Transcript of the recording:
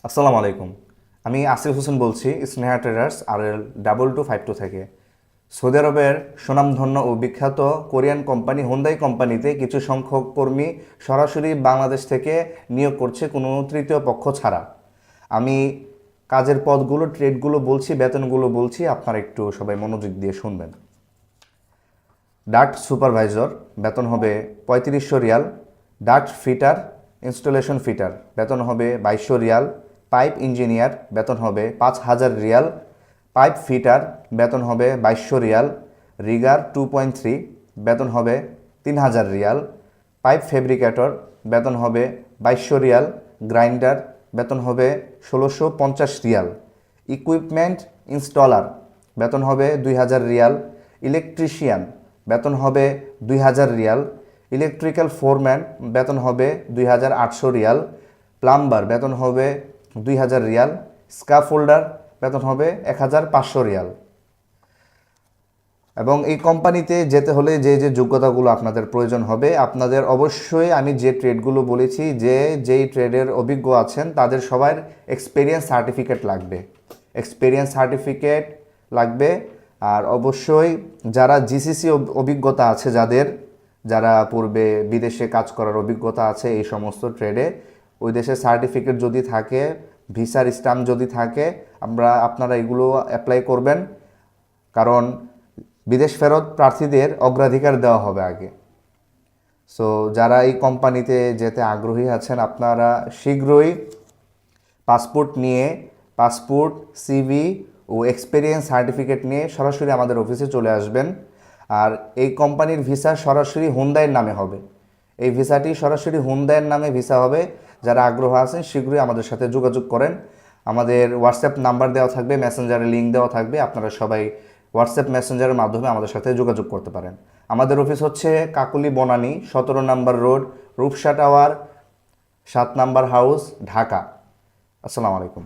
আসসালামু আলাইকুম। আমি আসিফ হোসেন বলছি স্নেহা ট্রেডার্স RL 2252 থেকে। সৌদি আরবের সুনামধন্য ও বিখ্যাত কোরিয়ান কোম্পানি হুন্দাই কোম্পানিতে কিছু সংখ্যক কর্মী সরাসরি বাংলাদেশ থেকে নিয়োগ করছে কোনো তৃতীয় পক্ষ ছাড়া। আমি কাজের পদগুলো, ট্রেডগুলো বলছি, বেতনগুলো বলছি, আপনারা একটু সবাই মনোযোগ দিয়ে শুনবেন। ডাক্ট সুপারভাইজর বেতন হবে 3500 riyal. Duct fitter, installation fitter বেতন হবে 2200 রিয়াল। পাইপ ইঞ্জিনিয়ার বেতন হবে 5000 রিয়াল। পাইপ ফিটার বেতন হবে 2200 রিয়াল। রিগার 2.3 বেতন হবে 3000 রিয়াল। পাইপ ফেব্রিকেটর বেতন হবে 2200 রিয়াল। গ্রাইন্ডার বেতন হবে 1650 রিয়াল। ইকুইপমেন্ট ইনস্টলার বেতন হবে 2000 রিয়াল। ইলেকট্রিশিয়ান বেতন হবে 2000 রিয়াল। ইলেকট্রিক্যাল ফোরম্যান বেতন হবে 2800 রিয়াল। প্লাম্বার বেতন হবে 2000 রিয়াল। স্কাফোল্ডার বেতন হবে 1500 রিয়াল। এবং এই কোম্পানিতে যেতে হলে যে যে যোগ্যতাগুলো আপনাদের প্রয়োজন হবে, আপনাদের অবশ্যই আমি যে ট্রেডগুলো বলেছি, যেই ট্রেডের অভিজ্ঞ আছেন তাদের সবার এক্সপেরিয়েন্স সার্টিফিকেট লাগবে। এক্সপেরিয়েন্স সার্টিফিকেট লাগবে। আর অবশ্যই যারা জিসিসি অভিজ্ঞতা আছে, যারা পূর্বে বিদেশে কাজ করার অভিজ্ঞতা আছে এই সমস্ত ট্রেডে, ওই দেশের সার্টিফিকেট যদি থাকে, ভিসার স্ট্যাম্প যদি থাকে, আপনারা এগুলো অ্যাপ্লাই করবেন। কারণ বিদেশ ফেরত প্রার্থীদের অগ্রাধিকার দেওয়া হবে আগে। সো যারা এই কোম্পানিতে যেতে আগ্রহী আছেন, আপনারা শীঘ্রই পাসপোর্ট, সিভি ও এক্সপেরিয়েন্স সার্টিফিকেট নিয়ে সরাসরি আমাদের অফিসে চলে আসবেন। আর এই কোম্পানির ভিসা সরাসরি হুন্দাইয়ের নামে হবে। এই ভিসাটি সরাসরি হুন্দাইয়ের নামে ভিসা হবে। যারা আগ্রহ আছেন শীঘ্রই আমাদের সাথে যোগাযোগ করেন। আমাদের হোয়াটসঅ্যাপ নাম্বার দেওয়া থাকবে, মেসেঞ্জারে লিঙ্ক দেওয়া থাকবে। আপনারা সবাই হোয়াটসঅ্যাপ মেসেঞ্জারের মাধ্যমে আমাদের সাথে যোগাযোগ করতে পারেন। আমাদের অফিস হচ্ছে কাকুলি বনানী 17 নম্বর রোড, রূপসা টাওয়ার, 7 নম্বর হাউস, ঢাকা। আসসালামু আলাইকুম।